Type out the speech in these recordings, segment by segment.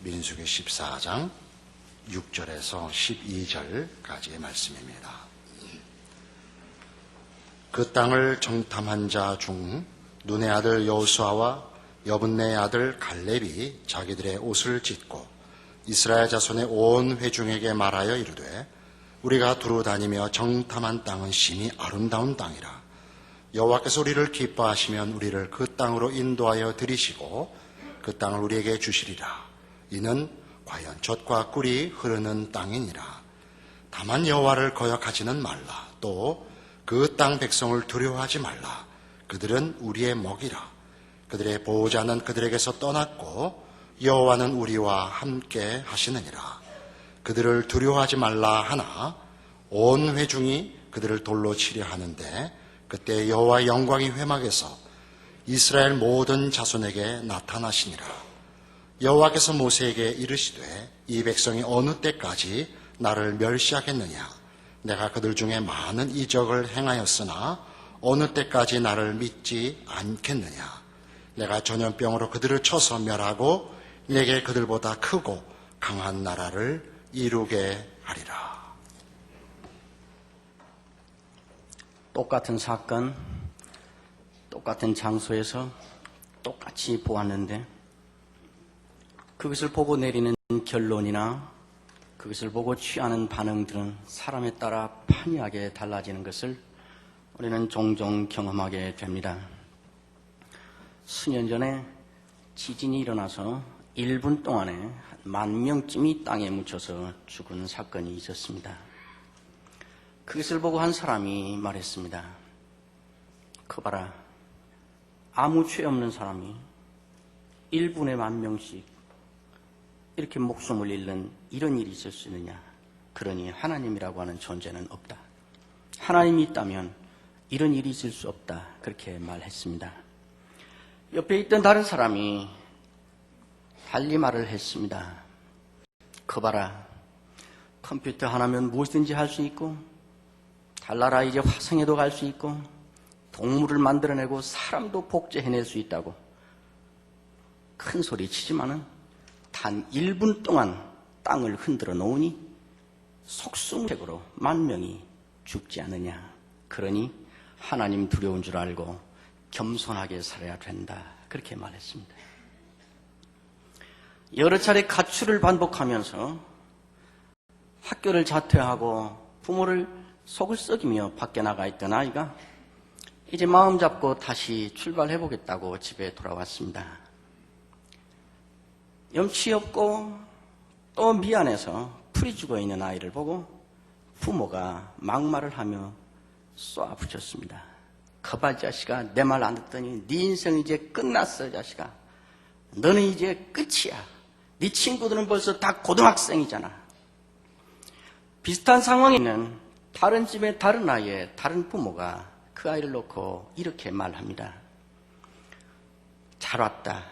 민수기 14장 6절에서 12절까지의 말씀입니다. 그 땅을 정탐한 자 중 눈의 아들 여호수아와 여분네의 아들 갈렙이 자기들의 옷을 찢고 이스라엘 자손의 온 회중에게 말하여 이르되 우리가 두루 다니며 정탐한 땅은 심히 아름다운 땅이라. 여호와께서 우리를 기뻐하시면 우리를 그 땅으로 인도하여 들이시고 그 땅을 우리에게 주시리라. 이는 과연 젖과 꿀이 흐르는 땅이니라. 다만 여호와를 거역하지는 말라. 또 그 땅 백성을 두려워하지 말라. 그들은 우리의 먹이라. 그들의 보호자는 그들에게서 떠났고 여호와는 우리와 함께 하시느니라. 그들을 두려워하지 말라 하나 온 회중이 그들을 돌로 치려 하는데 그때 여호와의 영광이 회막에서 이스라엘 모든 자손에게 나타나시니라. 여호와께서 모세에게 이르시되 이 백성이 어느 때까지 나를 멸시하겠느냐. 내가 그들 중에 많은 이적을 행하였으나 어느 때까지 나를 믿지 않겠느냐. 내가 전염병으로 그들을 쳐서 멸하고 내게 그들보다 크고 강한 나라를 이루게 하리라. 똑같은 사건, 똑같은 장소에서 똑같이 보았는데 그것을 보고 내리는 결론이나 그것을 보고 취하는 반응들은 사람에 따라 판이하게 달라지는 것을 우리는 종종 경험하게 됩니다. 수년 전에 지진이 일어나서 1분 동안에 10,000명쯤이 땅에 묻혀서 죽은 사건이 있었습니다. 그것을 보고 한 사람이 말했습니다. 그 봐라, 아무 죄 없는 사람이 1분에 10,000명씩 이렇게 목숨을 잃는 이런 일이 있을 수 있느냐. 그러니 하나님이라고 하는 존재는 없다. 하나님이 있다면 이런 일이 있을 수 없다. 그렇게 말했습니다. 옆에 있던 다른 사람이 달리 말을 했습니다. 그 봐라, 컴퓨터 하나면 무엇이든지 할 수 있고 달나라 이제 화성에도 갈 수 있고 동물을 만들어내고 사람도 복제해낼 수 있다고 큰 소리 치지만은 단 1분 동안 땅을 흔들어 놓으니 속수무책으로 10,000명이 죽지 않느냐. 그러니 하나님 두려운 줄 알고 겸손하게 살아야 된다. 그렇게 말했습니다. 여러 차례 가출을 반복하면서 학교를 자퇴하고 부모를 속을 썩이며 밖에 나가 있던 아이가 이제 마음 잡고 다시 출발해보겠다고 집에 돌아왔습니다. 염치 없고 또 미안해서 풀이 죽어있는 아이를 보고 부모가 막말을 하며 쏘아붙였습니다. 거봐 자식아, 내 말 안 듣더니 네 인생 이제 끝났어. 자식아, 너는 이제 끝이야. 네 친구들은 벌써 다 고등학생이잖아. 비슷한 상황에 있는 다른 집의 다른 아이의 다른 부모가 그 아이를 놓고 이렇게 말합니다. 잘 왔다.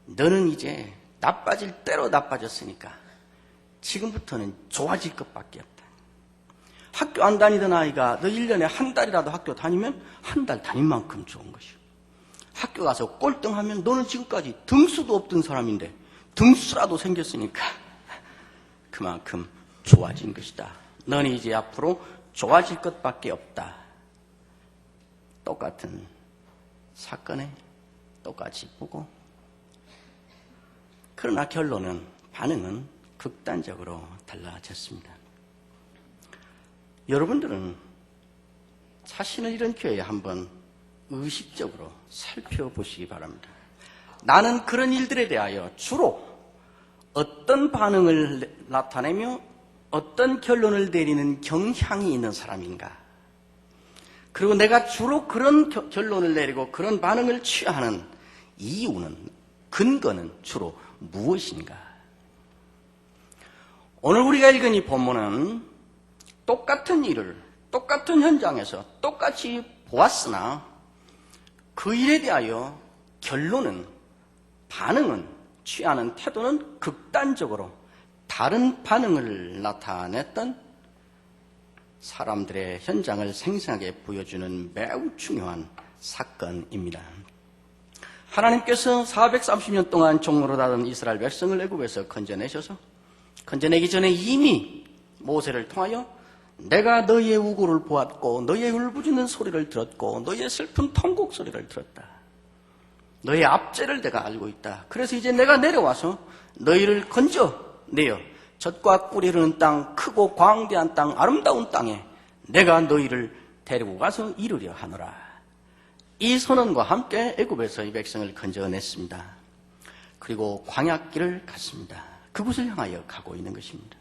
너는 이제 나빠질 대로 나빠졌으니까 지금부터는 좋아질 것밖에 없다. 학교 안 다니던 아이가 너 1년에 한 달이라도 학교 다니면 한 달 다닌 만큼 좋은 것이고, 학교 가서 꼴등하면 너는 지금까지 등수도 없던 사람인데 등수라도 생겼으니까 그만큼 좋아진 것이다. 너는 이제 앞으로 좋아질 것밖에 없다. 똑같은 사건에 똑같이 보고, 그러나 반응은 극단적으로 달라졌습니다. 여러분들은 자신을 이런 교회에 한번 의식적으로 살펴보시기 바랍니다. 나는 그런 일들에 대하여 주로 어떤 반응을 나타내며 어떤 결론을 내리는 경향이 있는 사람인가? 그리고 내가 주로 그런 결론을 내리고 그런 반응을 취하는 이유는, 근거는 주로 무엇인가? 오늘 우리가 읽은 이 본문은 똑같은 일을 똑같은 현장에서 똑같이 보았으나 그 일에 대하여 반응은, 취하는 태도는 극단적으로 다른 반응을 나타냈던 사람들의 현장을 생생하게 보여주는 매우 중요한 사건입니다. 하나님께서 430년 동안 종로로 다던 이스라엘 백성을 애굽에서 건져내셔서 건져내기 전에 이미 모세를 통하여 내가 너희의 우고를 보았고 너희의 울부짖는 소리를 들었고 너희의 슬픈 통곡 소리를 들었다. 너희의 압제를 내가 알고 있다. 그래서 이제 내가 내려와서 너희를 건져내어 젖과 꿀이 흐르는 땅, 크고 광대한 땅, 아름다운 땅에 내가 너희를 데리고 가서 이르려 하노라. 이 선언과 함께 애굽에서 이 백성을 건져냈습니다. 그리고 광야길을 갔습니다. 그곳을 향하여 가고 있는 것입니다.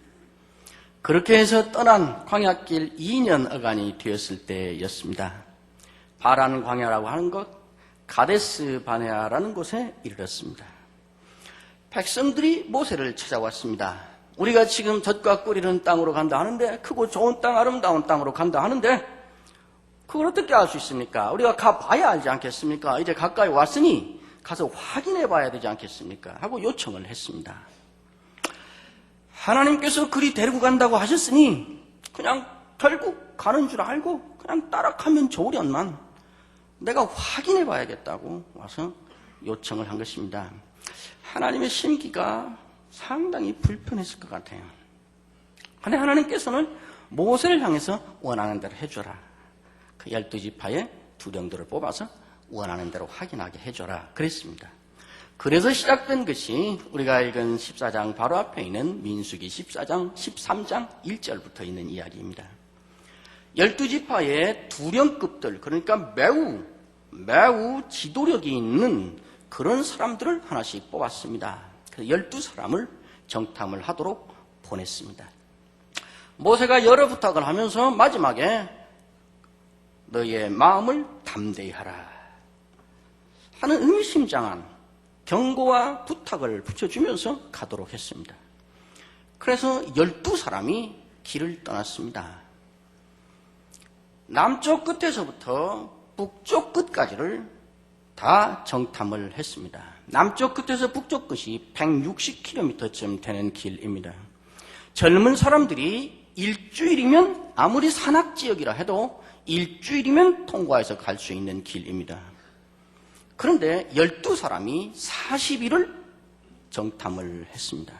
그렇게 해서 떠난 광야길 2년 어간이 되었을 때였습니다. 바란 광야라고 하는 곳, 가데스 바네아라는 곳에 이르렀습니다. 백성들이 모세를 찾아왔습니다. 우리가 지금 젖과 꿀이 흐르는 땅으로 간다 하는데, 크고 좋은 땅, 아름다운 땅으로 간다 하는데 그걸 어떻게 알 수 있습니까? 우리가 가봐야 알지 않겠습니까? 이제 가까이 왔으니 가서 확인해 봐야 되지 않겠습니까? 하고 요청을 했습니다. 하나님께서 그리 데리고 간다고 하셨으니 그냥 결국 가는 줄 알고 그냥 따라가면 좋으련만 내가 확인해 봐야겠다고 와서 요청을 한 것입니다. 하나님의 심기가 상당히 불편했을 것 같아요. 그런데 하나님께서는 모세를 향해서 원하는 대로 해줘라. 그 12지파의 두령들을 뽑아서 원하는 대로 확인하게 해줘라 그랬습니다. 그래서 시작된 것이 우리가 읽은 14장 바로 앞에 있는 민수기 14장 13장 1절부터 있는 이야기입니다. 12지파의 두령급들, 그러니까 매우 지도력이 있는 그런 사람들을 하나씩 뽑았습니다. 그래서 12사람을 정탐을 하도록 보냈습니다. 모세가 여러 부탁을 하면서 마지막에 너희의 마음을 담대히 하라 하는 의미심장한 경고와 부탁을 붙여주면서 가도록 했습니다. 그래서 12사람이 길을 떠났습니다. 남쪽 끝에서부터 북쪽 끝까지를 다 정탐을 했습니다. 남쪽 끝에서 북쪽 끝이 160km쯤 되는 길입니다. 젊은 사람들이 일주일이면, 아무리 산악지역이라 해도 일주일이면 통과해서 갈 수 있는 길입니다. 그런데 12사람이 40일을 정탐을 했습니다.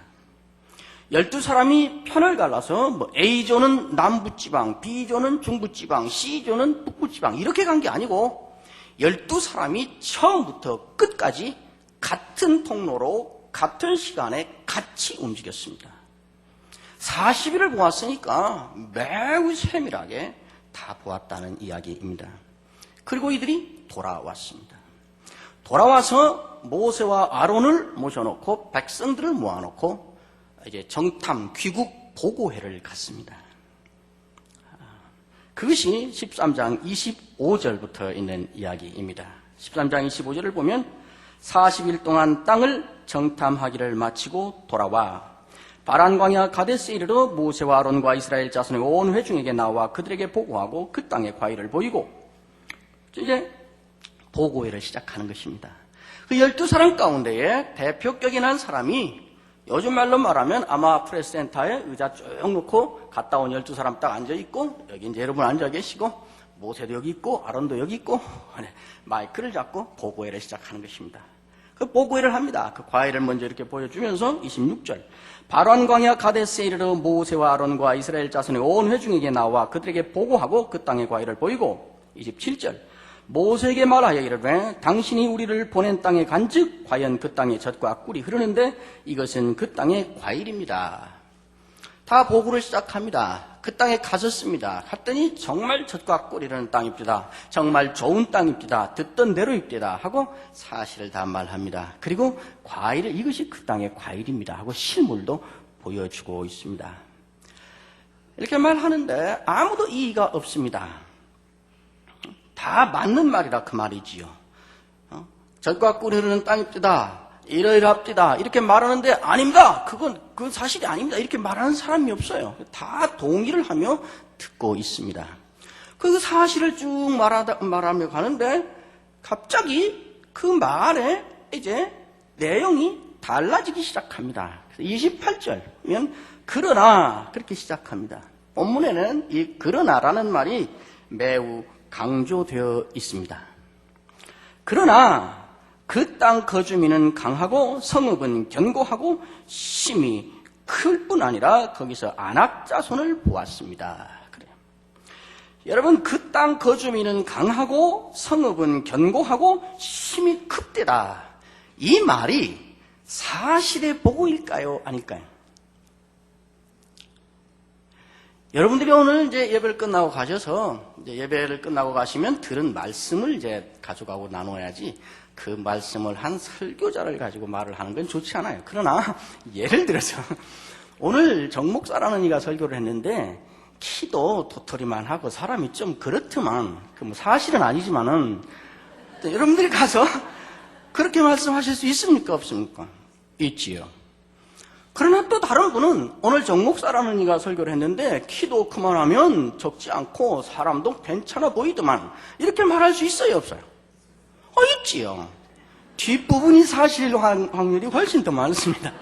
12사람이 편을 갈라서 A조는 남부지방, B조는 중부지방, C조는 북부지방 이렇게 간 게 아니고 12사람이 처음부터 끝까지 같은 통로로 같은 시간에 같이 움직였습니다. 40일을 보았으니까 매우 세밀하게 다 보았다는 이야기입니다. 그리고 이들이 돌아왔습니다. 돌아와서 모세와 아론을 모셔놓고 백성들을 모아놓고 이제 정탐, 귀국 보고회를 갖습니다. 그것이 13장 25절부터 있는 이야기입니다. 13장 25절을 보면 40일 동안 땅을 정탐하기를 마치고 돌아와 바란 광야 가데스에 이르러 모세와 아론과 이스라엘 자손의 온 회중에게 나와 그들에게 보고하고 그 땅의 과일을 보이고 이제 보고회를 시작하는 것입니다. 그 12사람 가운데에 대표격인 한 사람이 요즘 말로 말하면 아마 프레스센터에 의자 쭉 놓고 갔다 온 12사람 딱 앉아있고 여기 이제 여러분 앉아 계시고 모세도 여기 있고 아론도 여기 있고 마이크를 잡고 보고회를 시작하는 것입니다. 그 보고회를 합니다. 그 과일을 먼저 이렇게 보여주면서 26절 바란 광야 가데스에 이르러 모세와 아론과 이스라엘 자손의 온 회중에게 나와 그들에게 보고하고 그 땅의 과일을 보이고 27절 모세에게 말하여 이르되 당신이 우리를 보낸 땅에 간즉 과연 그 땅에 젖과 꿀이 흐르는데 이것은 그 땅의 과일입니다. 다 보고를 시작합니다. 그 땅에 가셨습니다. 갔더니 정말 젖과 꿀이 흐르는 땅입니다. 정말 좋은 땅입니다. 듣던 대로입니다 하고 사실을 다 말합니다. 그리고 과일을, 이것이 그 땅의 과일입니다 하고 실물도 보여주고 있습니다. 이렇게 말하는데 아무도 이의가 없습니다. 다 맞는 말이라 그 말이지요. 젖과 꿀이 흐르는 땅입니다. 이러이러합니다. 이렇게 말하는데 아닙니다. 그건 사실이 아닙니다. 이렇게 말하는 사람이 없어요. 다 동의를 하며 듣고 있습니다. 그 사실을 쭉 말하며 가는데 갑자기 그 말에 이제 내용이 달라지기 시작합니다. 28절이면 그러나 그렇게 시작합니다. 본문에는 이 그러나라는 말이 매우 강조되어 있습니다. 그러나 그 땅 거주민은 강하고 성읍은 견고하고 심이 클 뿐 아니라 거기서 안악 자손을 보았습니다. 그래요. 여러분, 그 땅 거주민은 강하고 성읍은 견고하고 심이 크대다. 이 말이 사실의 보고일까요? 아닐까요? 여러분들이 오늘 이제 예배를 끝나고 가셔서 이제 예배를 끝나고 가시면 들은 말씀을 이제 가져가고 나눠야지 그 말씀을 한 설교자를 가지고 말을 하는 건 좋지 않아요. 그러나 예를 들어서 오늘 정목사라는 이가 설교를 했는데 키도 도토리만 하고 사람이 좀 그렇더만 그 뭐 사실은 아니지만은 여러분들이 가서 그렇게 말씀하실 수 있습니까? 없습니까? 있지요. 그러나 또 다른 분은 오늘 정목사라는 이가 설교를 했는데 키도 그만하면 적지 않고 사람도 괜찮아 보이더만 이렇게 말할 수 있어요? 없어요? 있지요. 뒷부분이 사실일 확률이 훨씬 더 많습니다.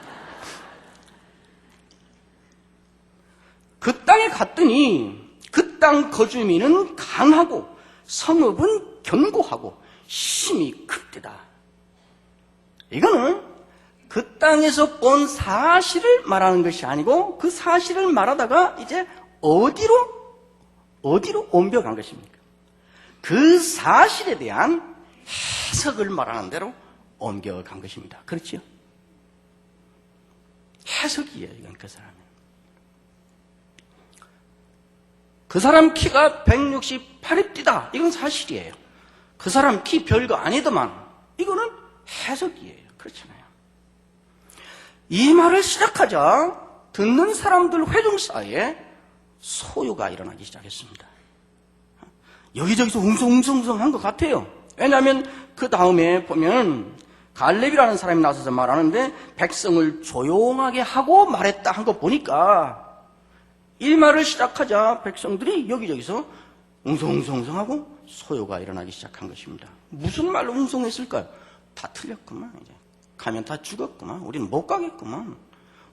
그 땅에 갔더니 그 땅 거주민은 강하고 성읍은 견고하고 심이 크대다. 이거는 그 땅에서 본 사실을 말하는 것이 아니고 그 사실을 말하다가 이제 어디로 옮겨간 것입니까? 그 사실에 대한 해석을 말하는 대로 옮겨간 것입니다. 그렇죠? 해석이에요, 이건 그 사람이. 그 사람 키가 168입디다. 이건 사실이에요. 그 사람 키 별거 아니더만. 이거는 해석이에요. 그렇잖아요. 이 말을 시작하자 듣는 사람들 회중 사이에 소요가 일어나기 시작했습니다. 여기저기서 웅성웅성한 것 같아요. 왜냐하면 그 다음에 보면 갈렙이라는 사람이 나서서 말하는데 백성을 조용하게 하고 말했다 한 거 보니까 이 말을 시작하자 백성들이 여기저기서 웅성웅성하고 소요가 일어나기 시작한 것입니다. 무슨 말로 웅성했을까요? 다 틀렸구만. 이제 가면 다 죽었구만. 우리는 못 가겠구만.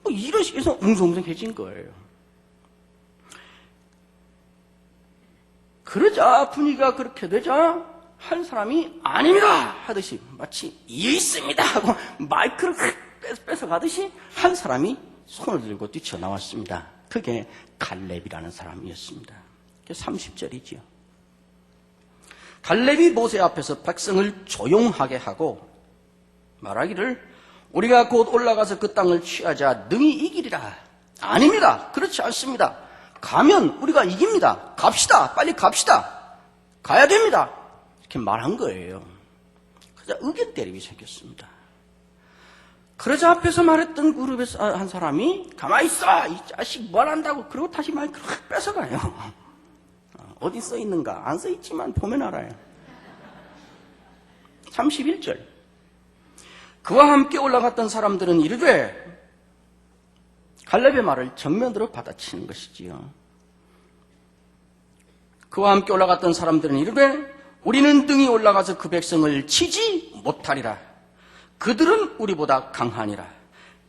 뭐 이런 식에서 웅성웅성해진 거예요. 그러자 분위기가 그렇게 되자 한 사람이 아닙니다 하듯이 마치 이해 있습니다 하고 마이크를 뺏어가듯이 한 사람이 손을 들고 뛰쳐나왔습니다. 그게 갈렙이라는 사람이었습니다. 그게 30절이지요. 갈렙이 모세 앞에서 백성을 조용하게 하고 말하기를 우리가 곧 올라가서 그 땅을 취하자 능히 이기리라. 아닙니다. 그렇지 않습니다. 가면 우리가 이깁니다. 갑시다. 빨리 갑시다. 가야 됩니다. 이렇게 말한 거예요. 그러자 의견 대립이 생겼습니다. 그러자 앞에서 말했던 그룹에서 한 사람이 가만히 있어! 이 자식 뭘 한다고. 그리고 다시 마이크를 확 뺏어가요. 어디 써 있는가? 안 써 있지만 보면 알아요. 31절. 그와 함께 올라갔던 사람들은 이르되 갈렙의 말을 정면으로 받아치는 것이지요. 그와 함께 올라갔던 사람들은 이르되 우리는 등이 올라가서 그 백성을 치지 못하리라. 그들은 우리보다 강하니라.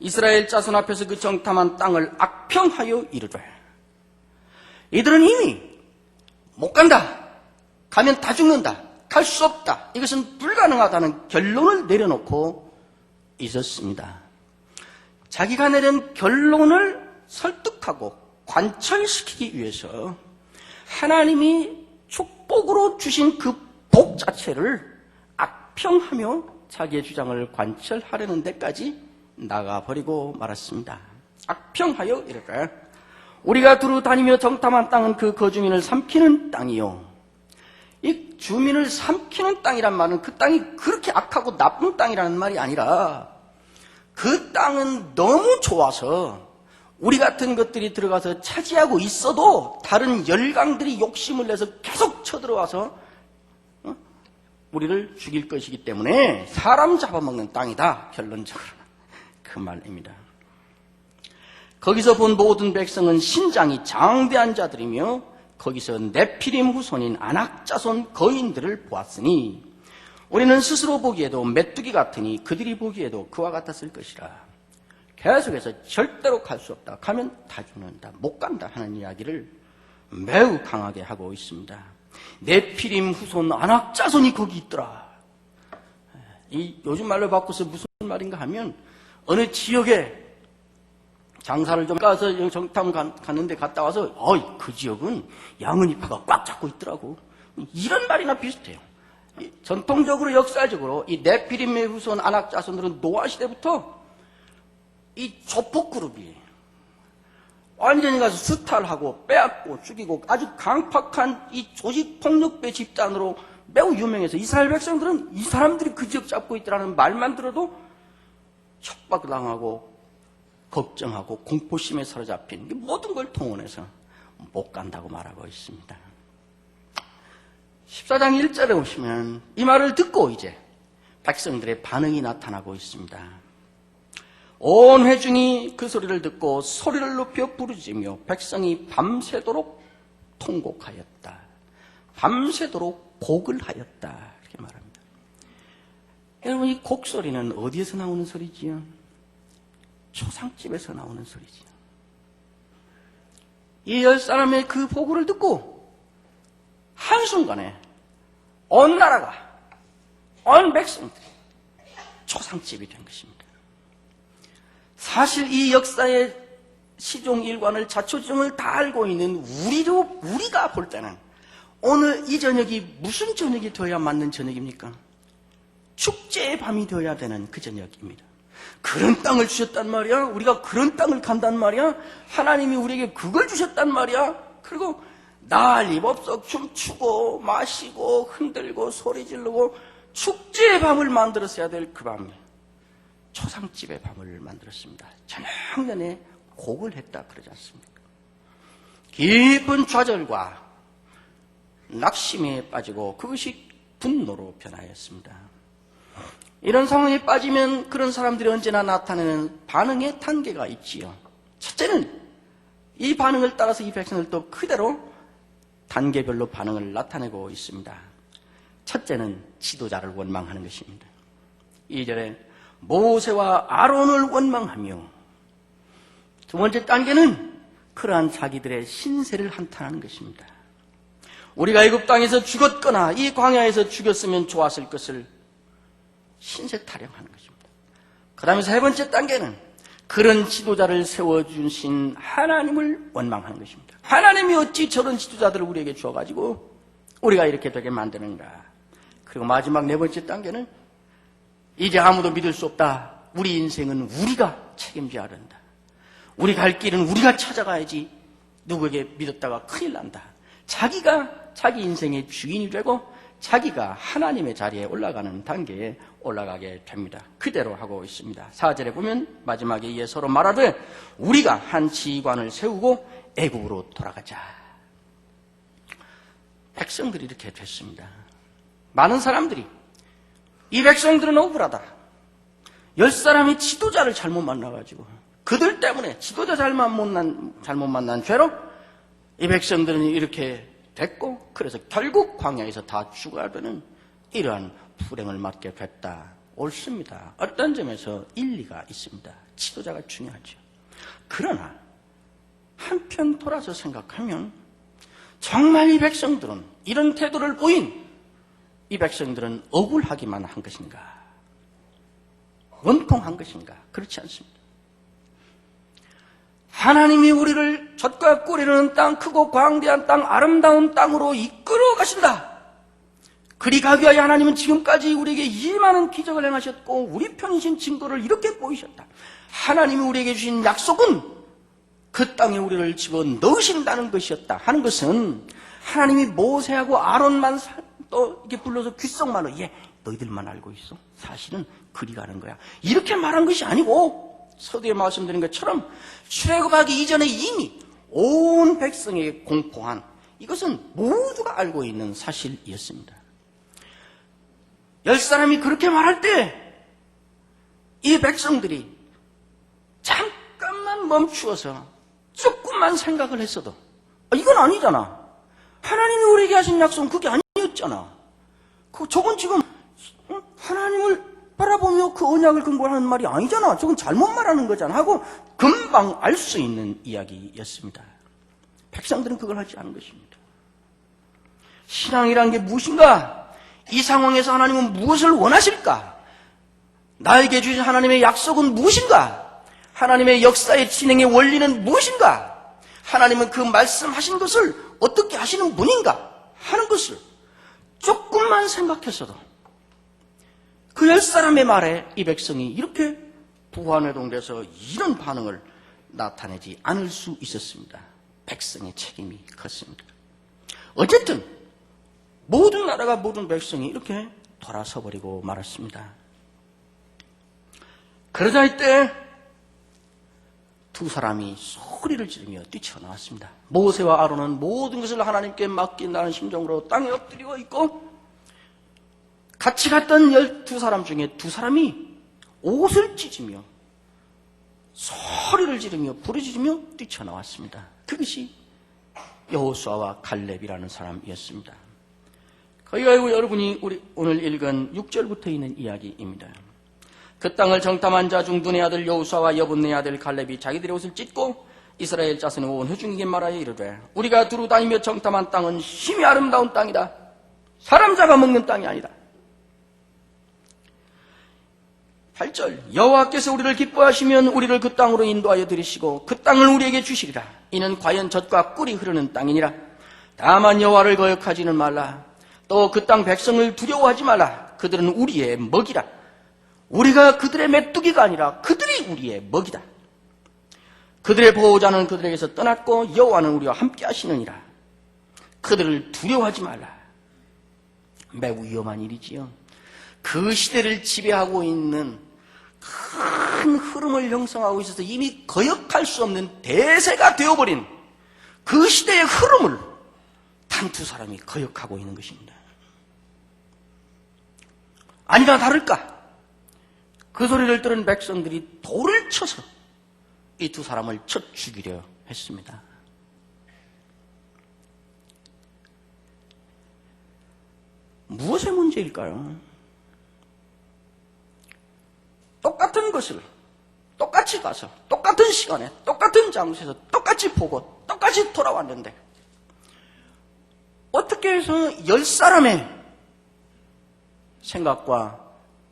이스라엘 자손 앞에서 그 정탐한 땅을 악평하여 이르되 이들은 이미 못 간다. 가면 다 죽는다. 갈 수 없다. 이것은 불가능하다는 결론을 내려놓고 있었습니다. 자기가 내린 결론을 설득하고 관철시키기 위해서 하나님이 축복으로 주신 그 복 자체를 악평하며 자기의 주장을 관철하려는 데까지 나가버리고 말았습니다. 악평하여 이르되 우리가 두루 다니며 정탐한 땅은 그 거주민을 삼키는 땅이요. 이 주민을 삼키는 땅이란 말은 그 땅이 그렇게 악하고 나쁜 땅이라는 말이 아니라 그 땅은 너무 좋아서 우리 같은 것들이 들어가서 차지하고 있어도 다른 열강들이 욕심을 내서 계속 쳐들어와서 우리를 죽일 것이기 때문에 사람 잡아먹는 땅이다. 결론적으로 그 말입니다. 거기서 본 모든 백성은 신장이 장대한 자들이며 거기서 네피림 후손인 아낙 자손 거인들을 보았으니 우리는 스스로 보기에도 메뚜기 같으니 그들이 보기에도 그와 같았을 것이라. 계속해서 절대로 갈 수 없다. 가면 다 죽는다. 못 간다 하는 이야기를 매우 강하게 하고 있습니다. 네피림 후손 아낙 자손이 거기 있더라. 이 요즘 말로 바꿔서 무슨 말인가 하면 어느 지역에 장사를 좀 가서 정탐 갔는데 갔다 와서 그 지역은 양은이파가 꽉 잡고 있더라고. 이런 말이나 비슷해요. 전통적으로 역사적으로 이 네피림의 후손 아낙 자손들은 노아 시대부터 이 조폭 그룹이 완전히 가서 수탈하고 빼앗고 죽이고 아주 강팍한 이 조직 폭력배 집단으로 매우 유명해서 이스라엘 백성들은 이 사람들이 그 지역 잡고 있더라는 말만 들어도 협박당하고 걱정하고 공포심에 사로잡힌 모든 걸 동원해서 못 간다고 말하고 있습니다. 14장 1절에 보시면 이 말을 듣고 이제 백성들의 반응이 나타나고 있습니다. 온 회중이 그 소리를 듣고 소리를 높여 부르짖으며 백성이 밤새도록 통곡하였다. 밤새도록 곡을 하였다. 이렇게 말합니다. 여러분, 이 곡소리는 어디에서 나오는 소리지요? 초상집에서 나오는 소리지요. 이 10사람의 그 보고를 듣고 한순간에 온 나라가, 온 백성들이 초상집이 된 것입니다. 사실 이 역사의 시종일관을 자초지종을 다 알고 있는 우리가 볼 때는 오늘 이 저녁이 무슨 저녁이 되어야 맞는 저녁입니까? 축제의 밤이 되어야 되는 그 저녁입니다. 그런 땅을 주셨단 말이야. 우리가 그런 땅을 간단 말이야. 하나님이 우리에게 그걸 주셨단 말이야. 그리고 난리법석 춤추고 마시고 흔들고 소리 지르고 축제의 밤을 만들었어야 될 그 밤에 초상집의 밤을 만들었습니다. 저녁년에 곡을 했다 그러지 않습니까? 깊은 좌절과 낙심에 빠지고 그것이 분노로 변하였습니다. 이런 상황에 빠지면 그런 사람들이 언제나 나타내는 반응의 단계가 있지요. 첫째는 이 반응을 따라서 이 백성들도 그대로 단계별로 반응을 나타내고 있습니다. 첫째는 지도자를 원망하는 것입니다. 2절에 모세와 아론을 원망하며, 두 번째 단계는 그러한 자기들의 신세를 한탄하는 것입니다. 우리가 애굽 땅에서 죽었거나 이 광야에서 죽였으면 좋았을 것을 신세 타령하는 것입니다. 그 다음에 세 번째 단계는 그런 지도자를 세워주신 하나님을 원망하는 것입니다. 하나님이 어찌 저런 지도자들을 우리에게 주어가지고 우리가 이렇게 되게 만드는가. 그리고 마지막 네 번째 단계는 이제 아무도 믿을 수 없다. 우리 인생은 우리가 책임져야 한다. 우리 갈 길은 우리가 찾아가야지. 누구에게 믿었다가 큰일 난다. 자기가 자기 인생의 주인이 되고 자기가 하나님의 자리에 올라가는 단계에 올라가게 됩니다. 그대로 하고 있습니다. 4절에 보면 마지막에 이에 서로 말하되 우리가 한 지휘관을 세우고 애굽으로 돌아가자. 백성들이 이렇게 됐습니다. 많은 사람들이 이 백성들은 억울하다. 10사람이 지도자를 잘못 만나가지고 그들 때문에 지도자 잘못 만난 죄로 이 백성들은 이렇게 됐고 그래서 결국 광야에서 다 죽어야 되는 이러한 불행을 맞게 됐다. 옳습니다. 어떤 점에서 일리가 있습니다. 지도자가 중요하죠. 그러나 한편 돌아서 생각하면 정말 이 백성들은 이런 태도를 보인 이 백성들은 억울하기만 한 것인가? 원통한 것인가? 그렇지 않습니다. 하나님이 우리를 젖과 꿀이르는 땅, 크고 광대한 땅, 아름다운 땅으로 이끌어 가신다. 그리 가기 위하여 하나님은 지금까지 우리에게 이 많은 기적을 행하셨고 우리 편이신 증거를 이렇게 보이셨다. 하나님이 우리에게 주신 약속은 그 땅에 우리를 집어넣으신다는 것이었다 하는 것은 하나님이 모세하고 아론만 또 이렇게 불러서 귓속말로 너희들만 알고 있어. 사실은 그리 가는 거야. 이렇게 말한 것이 아니고 서두에 말씀드린 것처럼 출애굽하기 이전에 이미 온 백성에게 공포한 이것은 모두가 알고 있는 사실이었습니다. 10사람이 그렇게 말할 때 이 백성들이 잠깐만 멈추어서 조금만 생각을 했어도 이건 아니잖아. 하나님이 우리에게 하신 약속은 그게 아니었잖아. 저건 지금 하나님을 바라보며 그 언약을 근거로 하는 말이 아니잖아. 저건 잘못 말하는 거잖아 하고 금방 알 수 있는 이야기였습니다. 백성들은 그걸 하지 않은 것입니다. 신앙이란 게 무엇인가? 이 상황에서 하나님은 무엇을 원하실까? 나에게 주신 하나님의 약속은 무엇인가? 하나님의 역사의 진행의 원리는 무엇인가? 하나님은 그 말씀하신 것을 어떻게 하시는 분인가? 하는 것을 조금만 생각했어도 그 10사람의 말에 이 백성이 이렇게 부활회동돼서 이런 반응을 나타내지 않을 수 있었습니다. 백성의 책임이 컸습니다. 어쨌든 모든 나라가 모든 백성이 이렇게 돌아서버리고 말았습니다. 그러자 이때 두 사람이 소리를 지르며 뛰쳐나왔습니다. 모세와 아론은 모든 것을 하나님께 맡긴다는 심정으로 땅에 엎드리고 있고, 같이 갔던 12사람 중에 두 사람이 옷을 찢으며 소리를 지르며 부르짖으며 뛰쳐나왔습니다. 그것이 여호수아와 갈렙이라는 사람이었습니다. 거기가 여러분이 우리 오늘 읽은 6절부터 있는 이야기입니다. 그 땅을 정탐한 자 중 눈의 아들 여호수아와 여분네 아들 갈렙이 자기들의 옷을 찢고 이스라엘 자손의 온 회중에게 말하여 이르되, 우리가 두루 다니며 정탐한 땅은 심히 아름다운 땅이다. 사람 잡아 먹는 땅이 아니다. 8절, 여호와께서 우리를 기뻐하시면 우리를 그 땅으로 인도하여 들이시고 그 땅을 우리에게 주시리라. 이는 과연 젖과 꿀이 흐르는 땅이니라. 다만 여호와를 거역하지는 말라. 또 그 땅 백성을 두려워하지 말라. 그들은 우리의 먹이라. 우리가 그들의 메뚜기가 아니라 그들이 우리의 먹이다. 그들의 보호자는 그들에게서 떠났고 여호와는 우리와 함께 하시느니라. 그들을 두려워하지 말라. 매우 위험한 일이지요. 그 시대를 지배하고 있는 큰 흐름을 형성하고 있어서 이미 거역할 수 없는 대세가 되어버린 그 시대의 흐름을 단 두 사람이 거역하고 있는 것입니다. 아니나 다를까, 그 소리를 들은 백성들이 돌을 쳐서 이 두 사람을 쳐 죽이려 했습니다. 무엇의 문제일까요? 똑같은 것을 똑같이 가서 똑같은 시간에 똑같은 장소에서 똑같이 보고 똑같이 돌아왔는데 어떻게 해서 10사람의 생각과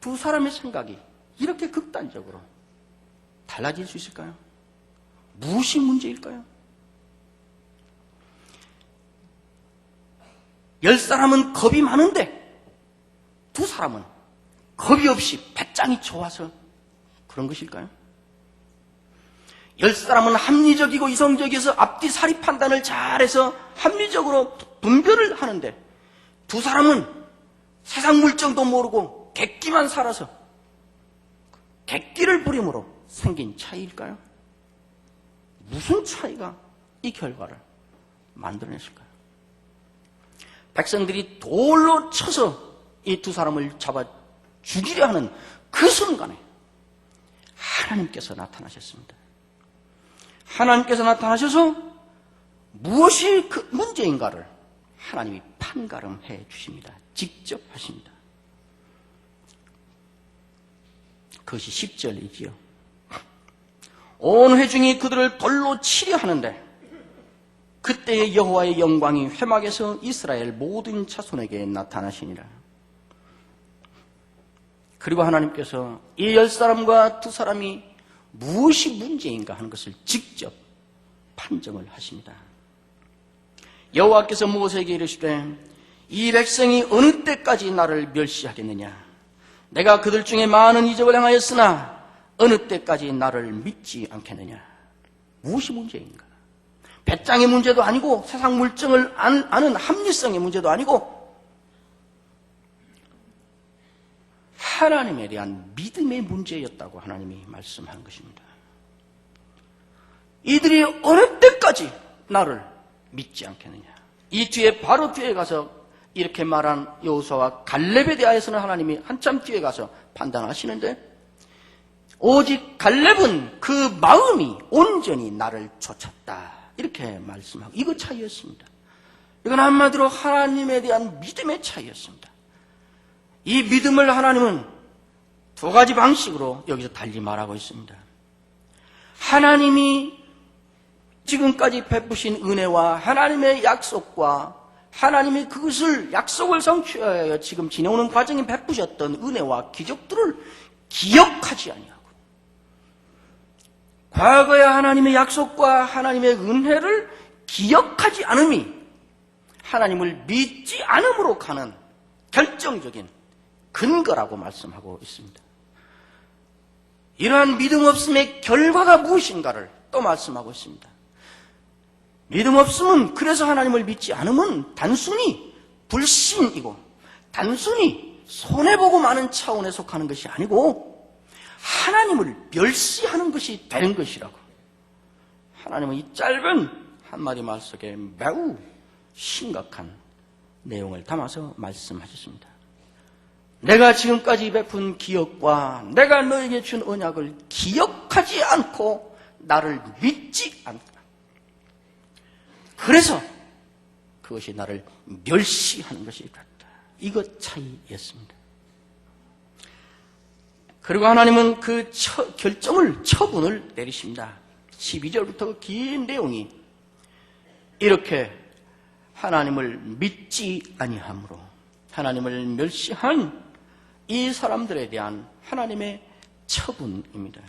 두 사람의 생각이 이렇게 극단적으로 달라질 수 있을까요? 무엇이 문제일까요? 10사람은 겁이 많은데 두 사람은 겁이 없이 배짱이 좋아서 그런 것일까요? 10사람은 합리적이고 이성적이어서 앞뒤 사리 판단을 잘해서 합리적으로 분별을 하는데 두 사람은 세상 물정도 모르고 객기만 살아서 객기를 부림으로 생긴 차이일까요? 무슨 차이가 이 결과를 만들어냈을까요? 백성들이 돌로 쳐서 이 두 사람을 잡아 죽이려 하는 그 순간에 하나님께서 나타나셨습니다. 하나님께서 나타나셔서 무엇이 그 문제인가를 하나님이 판가름해 주십니다. 직접 하십니다. 그것이 10절이지요. 온 회중이 그들을 돌로 치려 하는데 그때의 여호와의 영광이 회막에서 이스라엘 모든 자손에게 나타나시니라. 그리고 하나님께서 이 10사람과 두 사람이 무엇이 문제인가 하는 것을 직접 판정을 하십니다. 여호와께서 모세에게 이르시되, 이 백성이 어느 때까지 나를 멸시하겠느냐? 내가 그들 중에 많은 이적을 행하였으나 어느 때까지 나를 믿지 않겠느냐? 무엇이 문제인가? 배짱의 문제도 아니고 세상 물정을 아는 합리성의 문제도 아니고 하나님에 대한 믿음의 문제였다고 하나님이 말씀하는 것입니다. 이들이 어느 때까지 나를 믿지 않겠느냐? 이 뒤에 바로 뒤에 가서 이렇게 말한 여호수아와 갈렙에 대하여서는 하나님이 한참 뒤에 가서 판단하시는데 오직 갈렙은 그 마음이 온전히 나를 좇았다 이렇게 말씀하고 이거 차이였습니다. 이건 한마디로 하나님에 대한 믿음의 차이였습니다. 이 믿음을 하나님은 두 가지 방식으로 여기서 달리 말하고 있습니다. 하나님이 지금까지 베푸신 은혜와 하나님의 약속과 하나님이 그것을 약속을 성취하여 지금 지내오는 과정에 베푸셨던 은혜와 기적들을 기억하지 아니하고 과거의 하나님의 약속과 하나님의 은혜를 기억하지 않음이 하나님을 믿지 않음으로 가는 결정적인 근거라고 말씀하고 있습니다. 이러한 믿음 없음의 결과가 무엇인가를 또 말씀하고 있습니다. 믿음 없음은, 그래서 하나님을 믿지 않음은 단순히 불신이고 단순히 손해보고 마는 차원에 속하는 것이 아니고 하나님을 멸시하는 것이 되는 것이라고, 하나님은 이 짧은 한마디 말 속에 매우 심각한 내용을 담아서 말씀하셨습니다. 내가 지금까지 베푼 기억과 내가 너에게 준 언약을 기억하지 않고 나를 믿지 않다. 그래서 그것이 나를 멸시하는 것이 됐다. 이것 차이였습니다. 그리고 하나님은 그 처분을 내리십니다. 12절부터 긴 내용이 이렇게 하나님을 믿지 아니함으로 하나님을 멸시한 이 사람들에 대한 하나님의 처분입니다.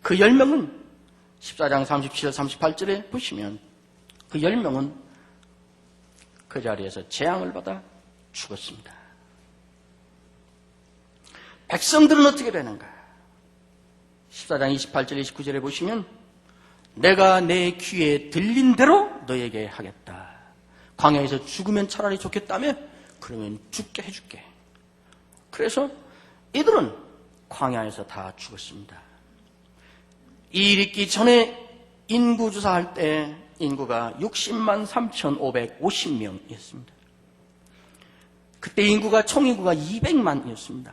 그 10명은 14장 37절 38절에 보시면 그 10명은 그 자리에서 재앙을 받아 죽었습니다. 백성들은 어떻게 되는가? 14장 28절 29절에 보시면 내가 내 귀에 들린 대로 너에게 하겠다. 광야에서 죽으면 차라리 좋겠다며? 그러면 죽게 해줄게. 그래서 이들은 광야에서 다 죽었습니다. 이 일 있기 전에 인구조사할 때 인구가 60만 3,550명이었습니다. 그때 총인구가 200만이었습니다.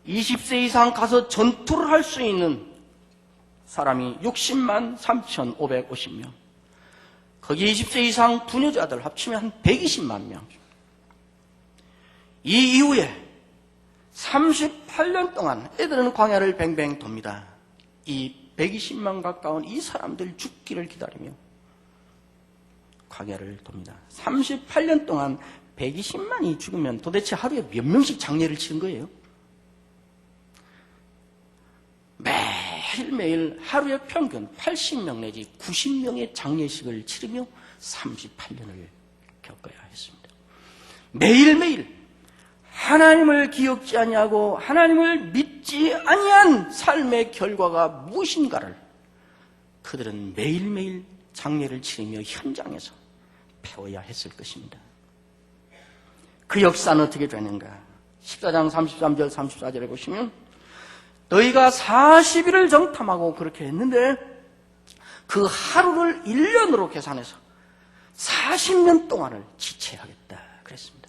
20세 이상 가서 전투를 할 수 있는 사람이 60만 3,550명. 거기 20세 이상 부녀자들 합치면 한 120만 명. 이 이후에 38년 동안 애들은 광야를 뱅뱅 돕니다. 이 120만 가까운 이 사람들 죽기를 기다리며 광야를 돕니다. 38년 동안 120만이 죽으면 도대체 하루에 몇 명씩 장례를 치는 거예요? 매일매일 하루에 평균 80명 내지 90명의 장례식을 치르며 38년을 겪어야 했습니다. 매일매일 하나님을 기억지 아니하고 하나님을 믿지 아니한 삶의 결과가 무엇인가를 그들은 매일매일 장례를 치르며 현장에서 배워야 했을 것입니다. 그 역사는 어떻게 되는가? 14장 33절 34절에 보시면 너희가 40일을 정탐하고 그렇게 했는데 그 하루를 1년으로 계산해서 40년 동안을 지체하겠다 그랬습니다.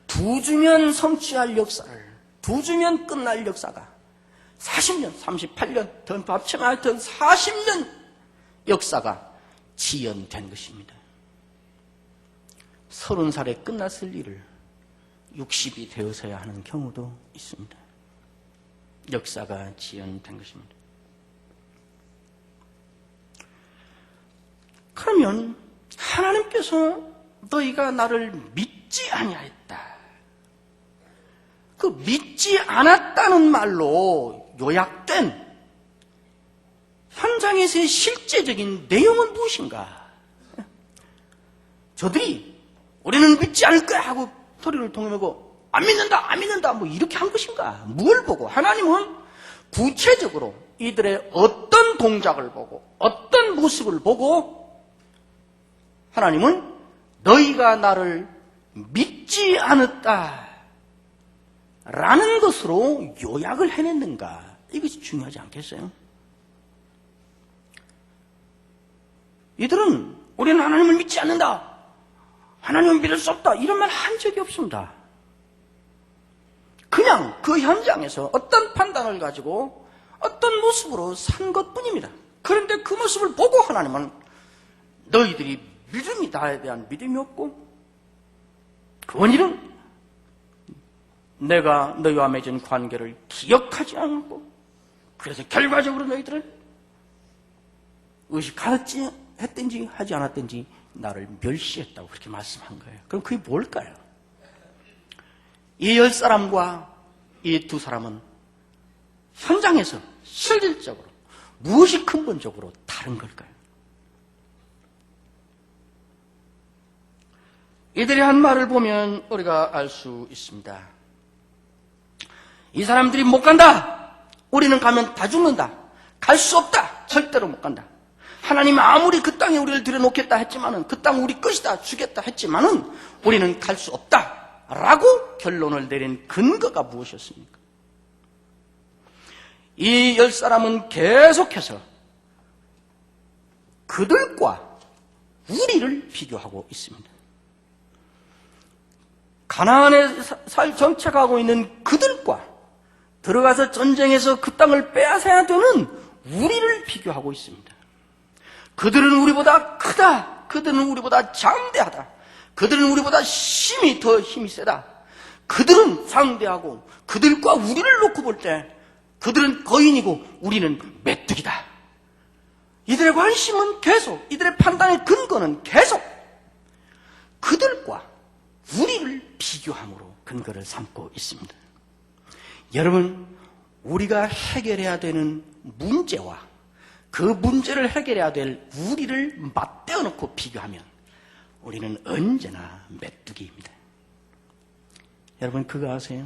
2주면 성취할 역사를 2주면 끝날 역사가 40년, 38년 더 합치면 하여튼 40년 역사가 지연된 것입니다. 30살에 끝났을 일을 60이 되어서야 하는 경우도 있습니다. 역사가 지연된 것입니다. 그러면 하나님께서 너희가 나를 믿지 아니하였다. 그 믿지 않았다는 말로 요약된 현장에서의 실제적인 내용은 무엇인가? 저들이 우리는 믿지 않을 거야 하고 소리를 통해내고 안 믿는다 뭐 이렇게 한 것인가? 뭘 보고? 하나님은 구체적으로 이들의 어떤 동작을 보고 어떤 모습을 보고 하나님은 너희가 나를 믿지 않았다 라는 것으로 요약을 해냈는가? 이것이 중요하지 않겠어요? 이들은 우리는 하나님을 믿지 않는다, 하나님은 믿을 수 없다 이런 말 한 적이 없습니다. 그냥 그 현장에서 어떤 판단을 가지고 어떤 모습으로 산 것뿐입니다. 그런데 그 모습을 보고 하나님은 너희들이 믿음이 나에 대한 믿음이 없고 그 원인은 내가 너희와 맺은 관계를 기억하지 않고 그래서 결과적으로 너희들은 의식하였지 했든지 하지 않았든지 나를 멸시했다고 그렇게 말씀한 거예요. 그럼 그게 뭘까요? 이 10사람과 이 두 사람은 현장에서 실질적으로 무엇이 근본적으로 다른 걸까요? 이들이 한 말을 보면 우리가 알 수 있습니다. 이 사람들이 못 간다. 우리는 가면 다 죽는다. 갈 수 없다. 절대로 못 간다. 하나님이 아무리 그 땅에 우리를 들여놓겠다 했지만은, 그 땅 우리 것이다 주겠다 했지만은 우리는 갈 수 없다 라고 결론을 내린 근거가 무엇이었습니까? 이 10사람은 계속해서 그들과 우리를 비교하고 있습니다. 가나안에 정착하고 있는 그들과 들어가서 전쟁에서 그 땅을 빼앗아야 되는 우리를 비교하고 있습니다. 그들은 우리보다 크다. 그들은 우리보다 장대하다. 그들은 우리보다 힘이 세다. 그들은 상대하고 그들과 우리를 놓고 볼 때 그들은 거인이고 우리는 메뚜기다. 이들의 관심은 계속, 이들의 판단의 근거는 계속 그들과 우리를 비교함으로 근거를 삼고 있습니다. 여러분, 우리가 해결해야 되는 문제와 그 문제를 해결해야 될 우리를 맞대어 놓고 비교하면 우리는 언제나 메뚜기입니다. 여러분, 그거 아세요?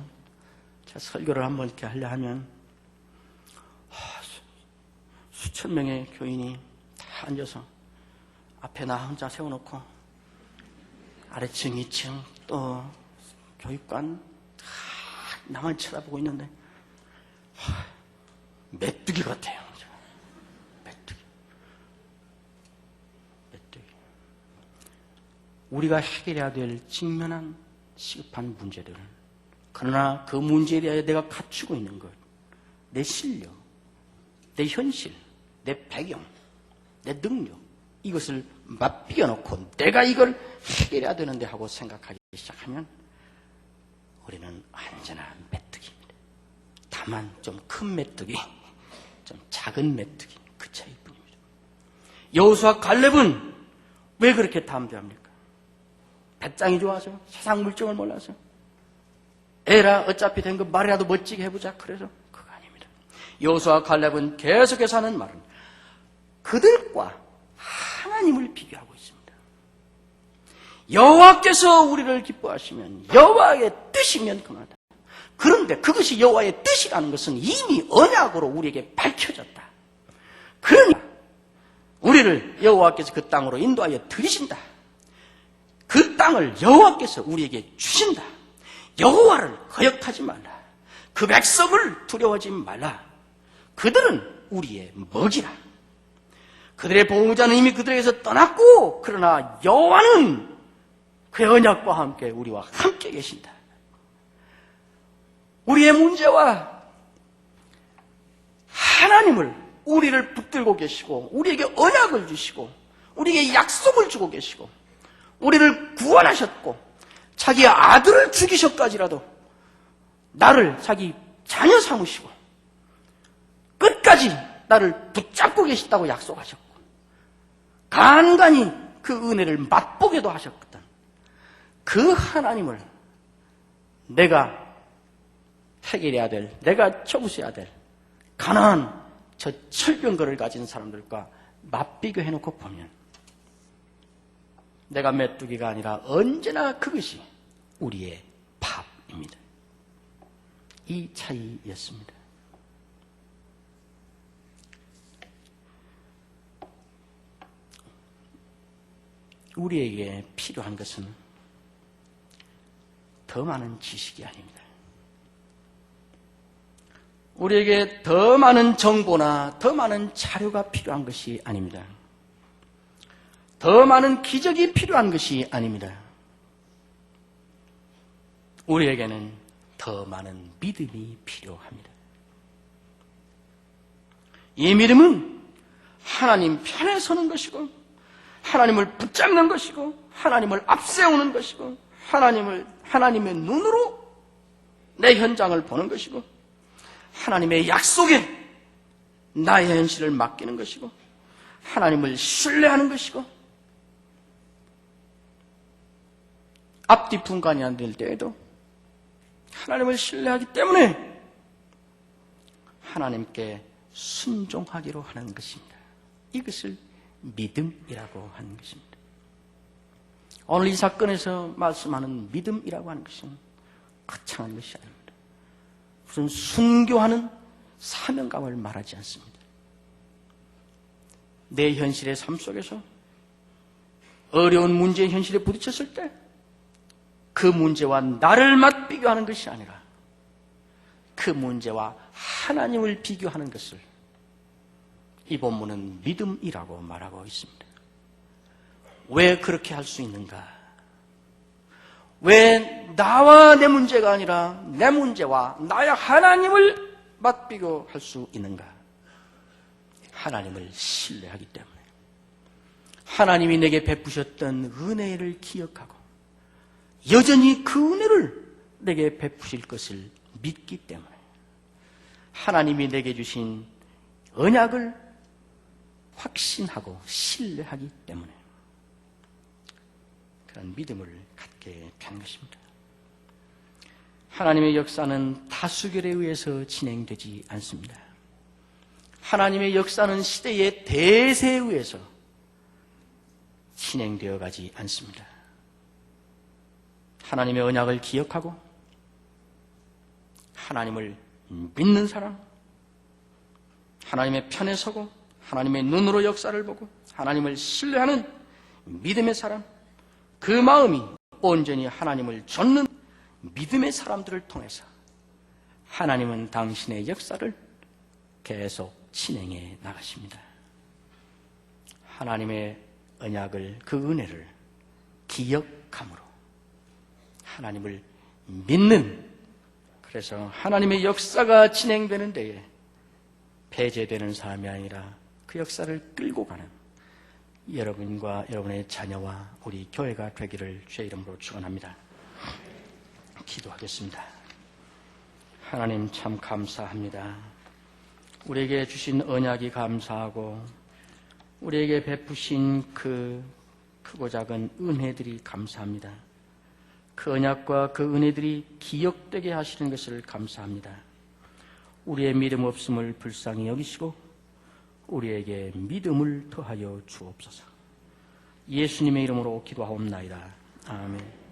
자, 설교를 한번 이렇게 하려 하면 수천 명의 교인이 다 앉아서 앞에 나 혼자 세워놓고 아래층, 2층, 또 교육관 다 나만 쳐다보고 있는데 메뚜기 같아요. 메뚜기. 우리가 해결해야 될 직면한 시급한 문제들, 그러나 그 문제에 대하여 내가 갖추고 있는 것, 내 실력, 내 현실, 내 배경, 내 능력, 이것을 맞비겨 놓고 내가 이걸 해결해야 되는데 하고 생각하기 시작하면 우리는 언제나 메뚜기입니다. 다만 좀 큰 메뚜기, 좀 작은 메뚜기, 그 차이뿐입니다. 여호수아 갈렙은 왜 그렇게 담대합니까? 배짱이 좋아서, 세상 물정을 몰라서, 에라 어차피 된 거 말이라도 멋지게 해보자, 그래서 그거 아닙니다. 여호수아 갈렙은 계속해서 하는 말은 그들과 하나님을 비교하고 있습니다. 여호와께서 우리를 기뻐하시면 여호와의 뜻이면 그만하다. 그런데 그것이 여호와의 뜻이라는 것은 이미 언약으로 우리에게 밝혀졌다. 그러니 우리를 여호와께서 그 땅으로 인도하여 들이신다. 그 땅을 여호와께서 우리에게 주신다. 여호와를 거역하지 말라. 그 백성을 두려워하지 말라. 그들은 우리의 먹이라. 그들의 보호자는 이미 그들에게서 떠났고, 그러나 여호와는 그의 언약과 함께 우리와 함께 계신다. 우리의 문제와 하나님을, 우리를 붙들고 계시고, 우리에게 언약을 주시고, 우리에게 약속을 주고 계시고, 우리를 구원하셨고, 자기의 아들을 죽이셨까지라도 나를 자기 자녀 삼으시고 끝까지 나를 붙잡고 계시다고 약속하셨고, 간간히 그 은혜를 맛보게도 하셨거든. 그 하나님을 내가 해결해야 될, 내가 처부셔야 될 가난한 저 철병거를 가진 사람들과 맞비교해놓고 보면 내가 메뚜기가 아니라 언제나 그것이 우리의 밥입니다. 이 차이였습니다. 우리에게 필요한 것은 더 많은 지식이 아닙니다. 우리에게 더 많은 정보나 더 많은 자료가 필요한 것이 아닙니다. 더 많은 기적이 필요한 것이 아닙니다. 우리에게는 더 많은 믿음이 필요합니다. 이 믿음은 하나님 편에 서는 것이고, 하나님을 붙잡는 것이고, 하나님을 앞세우는 것이고, 하나님의 눈으로 내 현장을 보는 것이고, 하나님의 약속에 나의 현실을 맡기는 것이고, 하나님을 신뢰하는 것이고, 앞뒤 분간이 안 될 때에도 하나님을 신뢰하기 때문에 하나님께 순종하기로 하는 것입니다. 이것을 믿음이라고 하는 것입니다. 오늘 이 사건에서 말씀하는 믿음이라고 하는 것은 거창한 것이 아닙니다. 무슨 순교하는 사명감을 말하지 않습니다. 내 현실의 삶 속에서 어려운 문제의 현실에 부딪혔을 때 그 문제와 나를 맞비교하는 것이 아니라 그 문제와 하나님을 비교하는 것을 이 본문은 믿음이라고 말하고 있습니다. 왜 그렇게 할 수 있는가? 왜 나와 내 문제가 아니라 내 문제와 나의 하나님을 맞비교할 수 있는가? 하나님을 신뢰하기 때문에, 하나님이 내게 베푸셨던 은혜를 기억하고 여전히 그 은혜를 내게 베푸실 것을 믿기 때문에, 하나님이 내게 주신 언약을 확신하고 신뢰하기 때문에 그런 믿음을 갖게 된 것입니다. 하나님의 역사는 다수결에 의해서 진행되지 않습니다. 하나님의 역사는 시대의 대세에 의해서 진행되어 가지 않습니다. 하나님의 언약을 기억하고 하나님을 믿는 사람, 하나님의 편에 서고 하나님의 눈으로 역사를 보고 하나님을 신뢰하는 믿음의 사람, 그 마음이 온전히 하나님을 좇는 믿음의 사람들을 통해서 하나님은 당신의 역사를 계속 진행해 나가십니다. 하나님의 언약을, 그 은혜를 기억함으로 하나님을 믿는, 그래서 하나님의 역사가 진행되는 데에 배제되는 사람이 아니라 그 역사를 끌고 가는 여러분과 여러분의 자녀와 우리 교회가 되기를 주의 이름으로 축원합니다. 기도하겠습니다. 하나님 참 감사합니다. 우리에게 주신 언약이 감사하고 우리에게 베푸신 그 크고 작은 은혜들이 감사합니다. 그 언약과 그 은혜들이 기억되게 하시는 것을 감사합니다. 우리의 믿음 없음을 불쌍히 여기시고 우리에게 믿음을 더하여 주옵소서. 예수님의 이름으로 기도하옵나이다. 아멘.